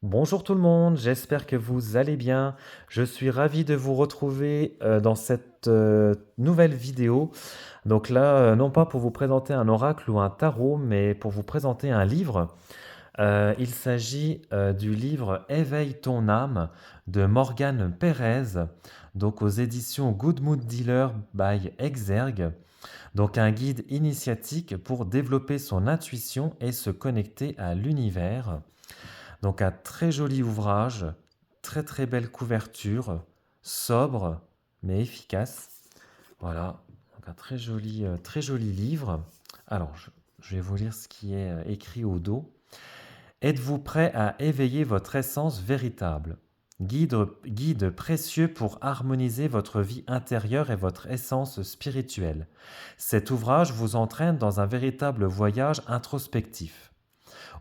Bonjour tout le monde, j'espère que vous allez bien. Je suis ravi de vous retrouver dans cette nouvelle vidéo. Donc là, non pas pour vous présenter un oracle ou un tarot, mais pour vous présenter un livre. Il s'agit du livre Éveille ton âme de Morgane Pérez, donc aux éditions Good Mood Dealer by Exergue. Donc un guide initiatique pour développer son intuition et se connecter à l'univers. Donc un très joli ouvrage, très très belle couverture, sobre mais efficace. Voilà, donc un très joli livre. Alors, je vais vous lire ce qui est écrit au dos. Êtes-vous prêt à éveiller votre essence véritable? Guide précieux pour harmoniser votre vie intérieure et votre essence spirituelle. Cet ouvrage vous entraîne dans un véritable voyage introspectif.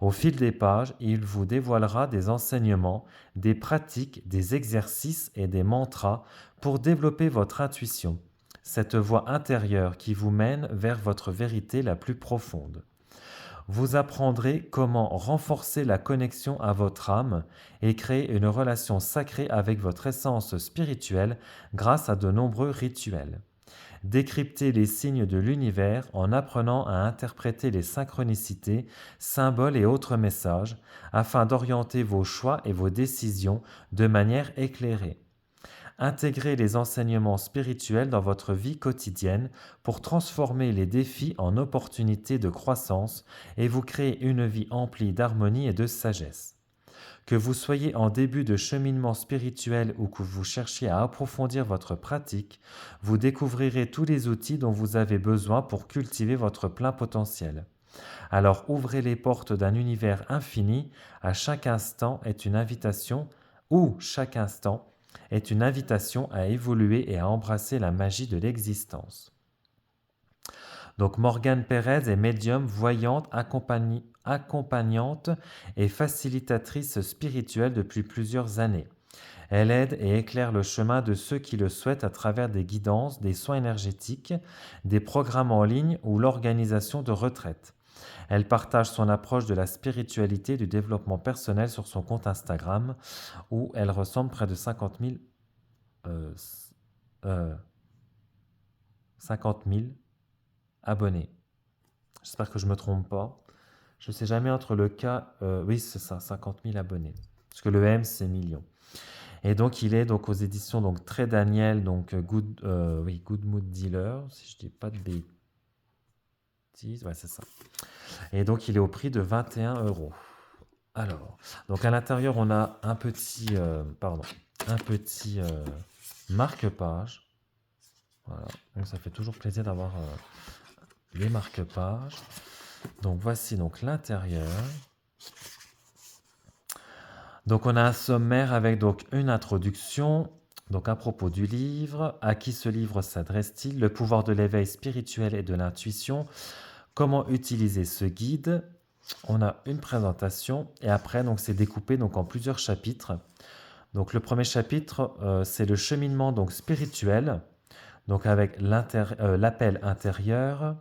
Au fil des pages, il vous dévoilera des enseignements, des pratiques, des exercices et des mantras pour développer votre intuition, cette voie intérieure qui vous mène vers votre vérité la plus profonde. Vous apprendrez comment renforcer la connexion à votre âme et créer une relation sacrée avec votre essence spirituelle grâce à de nombreux rituels. Décryptez les signes de l'univers en apprenant à interpréter les synchronicités, symboles et autres messages afin d'orienter vos choix et vos décisions de manière éclairée. Intégrez les enseignements spirituels dans votre vie quotidienne pour transformer les défis en opportunités de croissance et vous créer une vie emplie d'harmonie et de sagesse. Que vous soyez en début de cheminement spirituel ou que vous cherchiez à approfondir votre pratique, vous découvrirez tous les outils dont vous avez besoin pour cultiver votre plein potentiel. Alors ouvrez les portes d'un univers infini, à chaque instant est une invitation, ou chaque instant est une invitation à évoluer et à embrasser la magie de l'existence. Donc Morgane Pérez est médium, voyante, accompagnante et facilitatrice spirituelle depuis plusieurs années. Elle aide et éclaire le chemin de ceux qui le souhaitent à travers des guidances, des soins énergétiques, des programmes en ligne ou l'organisation de retraites. Elle partage son approche de la spiritualité et du développement personnel sur son compte Instagram où elle ressemble près de euh, euh, 50 000 abonnés. J'espère que je ne me trompe pas. Je ne sais jamais entre le cas... oui, c'est ça, 50 000 abonnés. Parce que le M, c'est million. Et donc, il est donc aux éditions donc, Très Daniel, donc oui, Good Mood Dealer, si je ne dis pas de bêtises. Ouais, c'est ça. Et donc, il est au prix de 21 €. Alors, donc à l'intérieur, on a un petit marque-page. Voilà. Donc, ça fait toujours plaisir d'avoir les marque-pages. Donc, voici donc l'intérieur. Donc, on a un sommaire avec donc une introduction. Donc, à propos du livre, à qui ce livre s'adresse-t-il? Le pouvoir de l'éveil spirituel et de l'intuition. Comment utiliser ce guide? On a une présentation et après, donc, c'est découpé donc en plusieurs chapitres. Donc, le premier chapitre, c'est le cheminement donc spirituel, donc avec l'appel intérieur,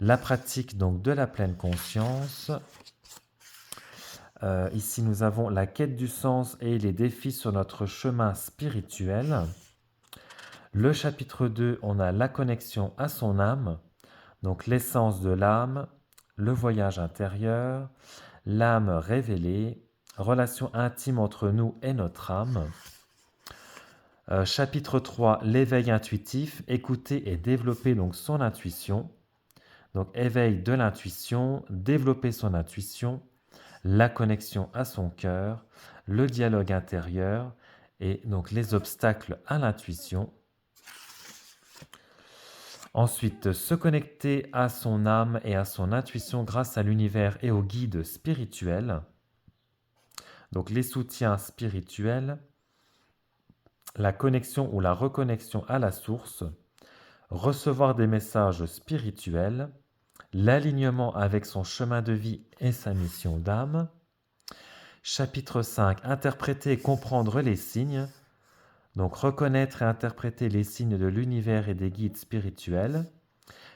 la pratique donc de la pleine conscience. Ici, nous avons la quête du sens et les défis sur notre chemin spirituel. Le chapitre 2, on a la connexion à son âme, donc l'essence de l'âme, le voyage intérieur, l'âme révélée, relation intime entre nous et notre âme. Chapitre 3, l'éveil intuitif, écouter et développer donc son intuition. Donc éveil de l'intuition, développer son intuition, la connexion à son cœur, le dialogue intérieur et donc les obstacles à l'intuition. Ensuite, se connecter à son âme et à son intuition grâce à l'univers et aux guides spirituels. Donc les soutiens spirituels, la connexion ou la reconnexion à la source, recevoir des messages spirituels, l'alignement avec son chemin de vie et sa mission d'âme. Chapitre 5, interpréter et comprendre les signes. Donc reconnaître et interpréter les signes de l'univers et des guides spirituels.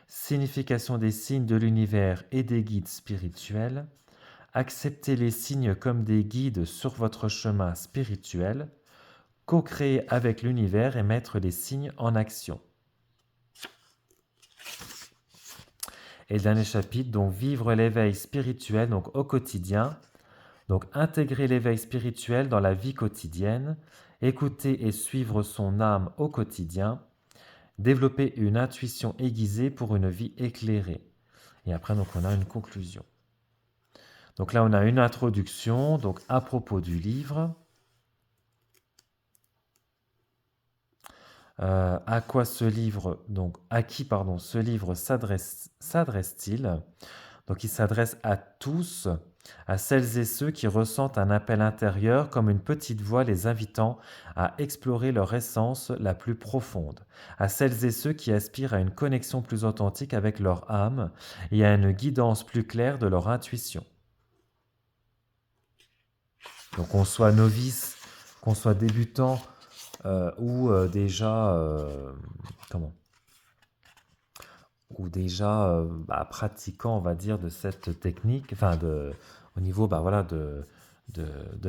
Signification des signes de l'univers et des guides spirituels. Acceptez les signes comme des guides sur votre chemin spirituel. Co-créer avec l'univers et mettre les signes en action. Et le dernier chapitre, donc vivre l'éveil spirituel donc au quotidien. Donc intégrer l'éveil spirituel dans la vie quotidienne, écouter et suivre son âme au quotidien, développer une intuition aiguisée pour une vie éclairée. Et après, donc, on a une conclusion. Donc là, on a une introduction donc à propos du livre. À quoi ce livre, donc à qui pardon, ce livre s'adresse-t-il? Donc il s'adresse à tous, à celles et ceux qui ressentent un appel intérieur comme une petite voix les invitant à explorer leur essence la plus profonde, à celles et ceux qui aspirent à une connexion plus authentique avec leur âme et à une guidance plus claire de leur intuition. Donc qu'on soit novice, qu'on soit débutant ou déjà pratiquant, on va dire, de cette technique, au niveau de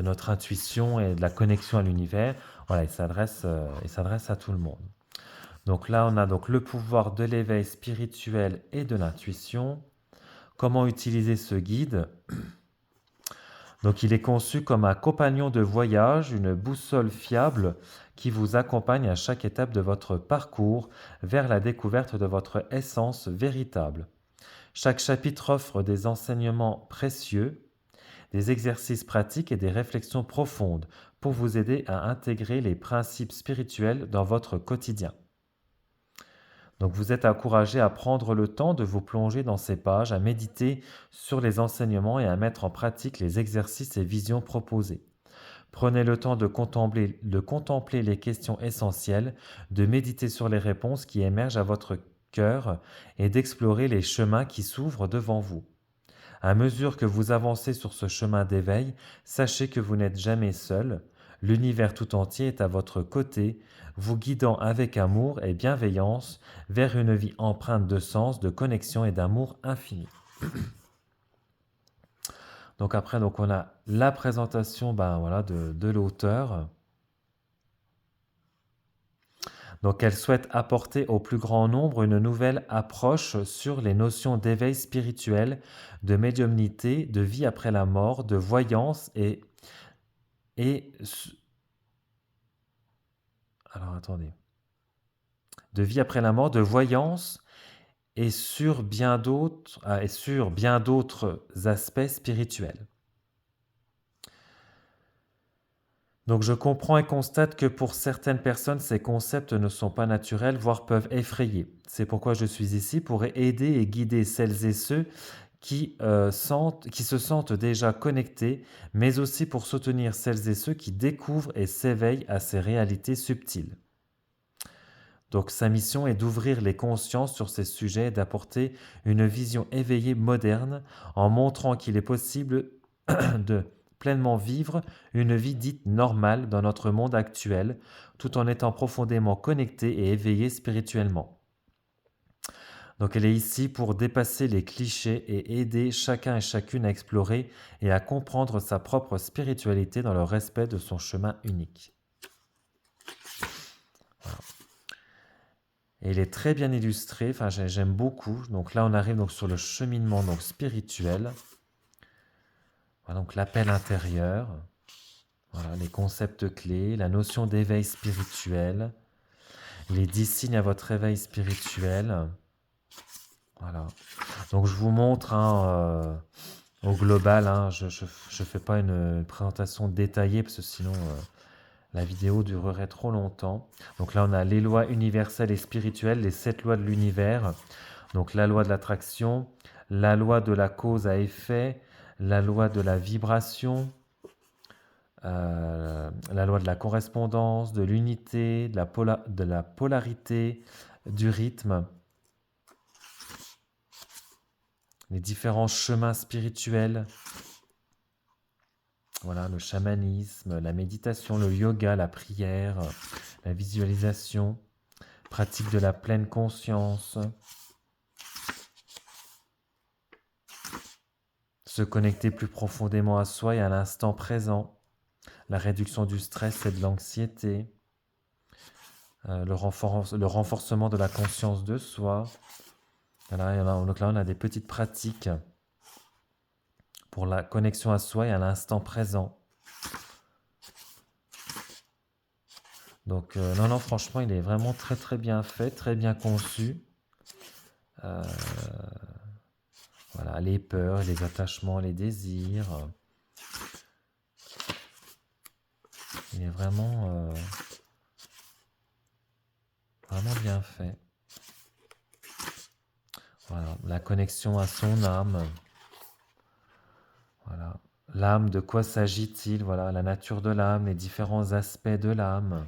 notre intuition et de la connexion à l'univers. Voilà, il s'adresse à tout le monde. Donc là, on a donc le pouvoir de l'éveil spirituel et de l'intuition. Comment utiliser ce guide? Donc il est conçu comme un compagnon de voyage, une boussole fiable qui vous accompagne à chaque étape de votre parcours vers la découverte de votre essence véritable. Chaque chapitre offre des enseignements précieux, des exercices pratiques et des réflexions profondes pour vous aider à intégrer les principes spirituels dans votre quotidien. Donc vous êtes encouragé à prendre le temps de vous plonger dans ces pages, à méditer sur les enseignements et à mettre en pratique les exercices et visions proposés. Prenez le temps de contempler les questions essentielles, de méditer sur les réponses qui émergent à votre cœur et d'explorer les chemins qui s'ouvrent devant vous. À mesure que vous avancez sur ce chemin d'éveil, sachez que vous n'êtes jamais seul. L'univers tout entier est à votre côté, vous guidant avec amour et bienveillance vers une vie empreinte de sens, de connexion et d'amour infini. Donc après, donc on a la présentation de l'auteur. Donc elle souhaite apporter au plus grand nombre une nouvelle approche sur les notions d'éveil spirituel, de médiumnité, de vie après la mort, de voyance et alors attendez, de vie après la mort, de voyance et sur bien d'autres aspects spirituels. Donc je comprends et constate que pour certaines personnes, ces concepts ne sont pas naturels, voire peuvent effrayer. C'est pourquoi je suis ici pour aider et guider celles et ceux qui se sentent déjà connectés, mais aussi pour soutenir celles et ceux qui découvrent et s'éveillent à ces réalités subtiles. Donc sa mission est d'ouvrir les consciences sur ces sujets et d'apporter une vision éveillée moderne en montrant qu'il est possible de pleinement vivre une vie dite normale dans notre monde actuel, tout en étant profondément connecté et éveillé spirituellement. Donc elle est ici pour dépasser les clichés et aider chacun et chacune à explorer et à comprendre sa propre spiritualité dans le respect de son chemin unique. Voilà. Et il est très bien illustré, enfin j'aime beaucoup. Donc là on arrive donc sur le cheminement donc spirituel. Voilà, donc l'appel intérieur. Voilà, les concepts clés, la notion d'éveil spirituel, les 10 signes à votre éveil spirituel. Voilà. Donc je vous montre au global, je ne fais pas une présentation détaillée parce que sinon la vidéo durerait trop longtemps. Donc là on a les lois universelles et spirituelles, les 7 lois de l'univers. Donc la loi de l'attraction, la loi de la cause à effet, la loi de la vibration, la loi de la correspondance, de l'unité, de la polarité, du rythme, les différents chemins spirituels, voilà, le chamanisme, la méditation, le yoga, la prière, la visualisation, pratique de la pleine conscience, se connecter plus profondément à soi et à l'instant présent, la réduction du stress et de l'anxiété, le renforcement de la conscience de soi. Voilà, donc là, on a des petites pratiques pour la connexion à soi et à l'instant présent. Donc non, non, franchement, il est vraiment très très bien fait, très bien conçu. Euh, voilà, les peurs, les attachements, les désirs. Il est vraiment, vraiment bien fait. Voilà, la connexion à son âme. Voilà. L'âme, de quoi s'agit-il? Voilà, la nature de l'âme, les différents aspects de l'âme.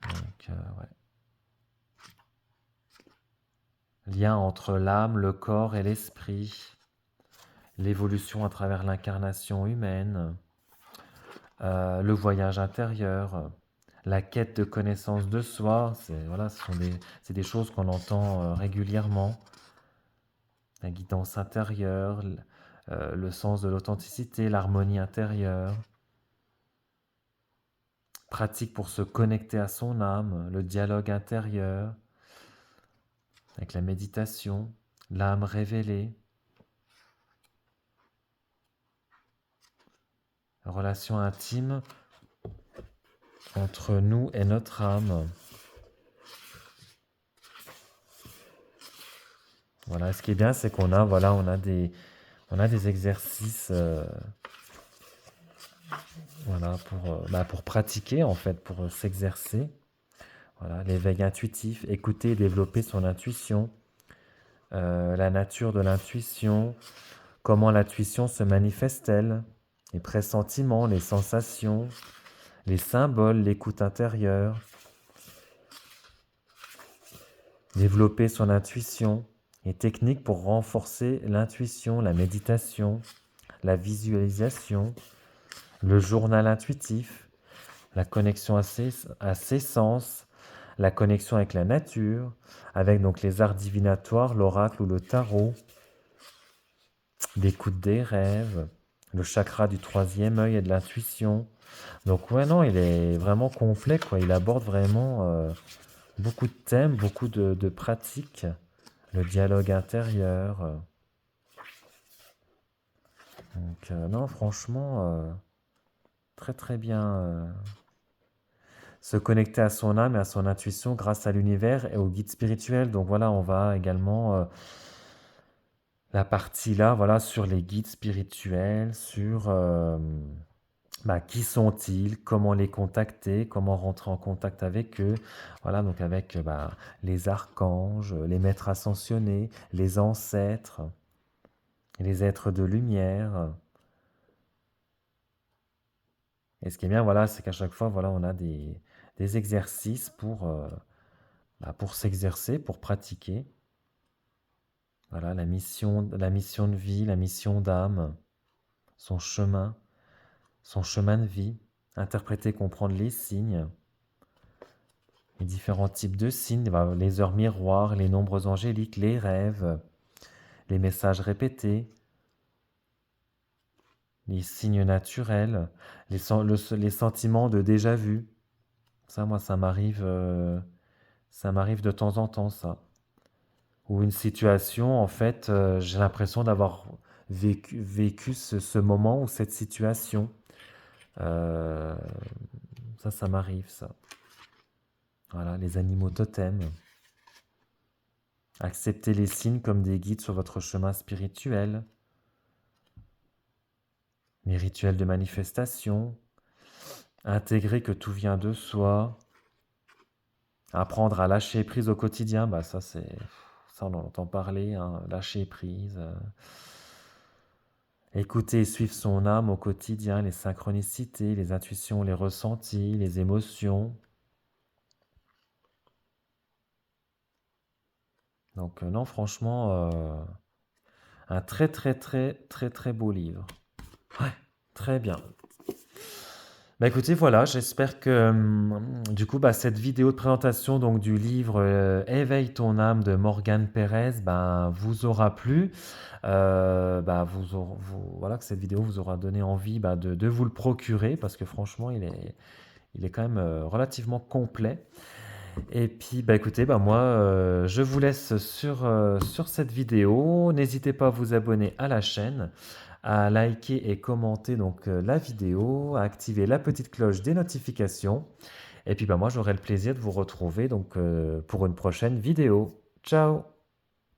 Donc, ouais. Lien entre l'âme, le corps et l'esprit. L'évolution à travers l'incarnation humaine. Le voyage intérieur. La quête de connaissance de soi. Voilà, c'est des choses qu'on entend régulièrement. La guidance intérieure, le sens de l'authenticité, l'harmonie intérieure. Pratique pour se connecter à son âme, le dialogue intérieur, avec la méditation, l'âme révélée, relation intime entre nous et notre âme. Voilà, ce qui est bien, c'est qu'on a, voilà, on a des exercices voilà, pour pratiquer, en fait, pour s'exercer. Voilà, l'éveil intuitif, écouter et développer son intuition, la nature de l'intuition, comment l'intuition se manifeste-t-elle, les pressentiments, les sensations, les symboles, l'écoute intérieure, développer son intuition, les techniques pour renforcer l'intuition, la méditation, la visualisation, le journal intuitif, la connexion à ses sens, la connexion avec la nature, avec donc les arts divinatoires, l'oracle ou le tarot, l'écoute des rêves, le chakra du troisième œil et de l'intuition. Donc ouais, non, il est vraiment complet, quoi. Il aborde vraiment beaucoup de thèmes, beaucoup de pratiques, le dialogue intérieur. Donc non, franchement, très très bien. Se connecter à son âme et à son intuition grâce à l'univers et au guide spirituel. Donc voilà, on va également la partie là, voilà, sur les guides spirituels, sur qui sont-ils, comment les contacter, comment rentrer en contact avec eux. Voilà, donc avec les archanges, les maîtres ascensionnés, les ancêtres, les êtres de lumière. Et ce qui est bien, voilà, c'est qu'à chaque fois, voilà, on a des exercices pour s'exercer, pour pratiquer. Voilà, la mission de vie, la mission d'âme, son chemin de vie, interpréter, comprendre les signes, les différents types de signes, les heures miroirs, les nombres angéliques, les rêves, les messages répétés, les signes naturels, les sentiments de déjà-vu. Ça, moi, ça m'arrive de temps en temps, ça. Ou une situation, en fait, j'ai l'impression d'avoir vécu ce moment ou cette situation. Euh, ça m'arrive, ça. Voilà, les animaux totems. Acceptez les signes comme des guides sur votre chemin spirituel. Les rituels de manifestation. Intégrer que tout vient de soi. Apprendre à lâcher prise au quotidien. Ça, on en entend parler, hein, lâcher prise. Écouter et suivre son âme au quotidien, les synchronicités, les intuitions, les ressentis, les émotions. Donc non, franchement, un très très très très très beau livre. Ouais, très bien. Bah, écoutez, voilà, j'espère que, du coup, bah, cette vidéo de présentation donc du livre, «Éveille ton âme» de Morgane Pérez, ben, vous aura plu. Bah, voilà, que cette vidéo vous aura donné envie, bah, de vous le procurer parce que franchement, il est quand même, relativement complet. Et puis, bah, écoutez, bah, moi, je vous laisse sur cette vidéo. N'hésitez pas à vous abonner à la chaîne, à liker et commenter donc, la vidéo, à activer la petite cloche des notifications. Et puis, bah, moi, j'aurai le plaisir de vous retrouver donc, pour une prochaine vidéo. Ciao!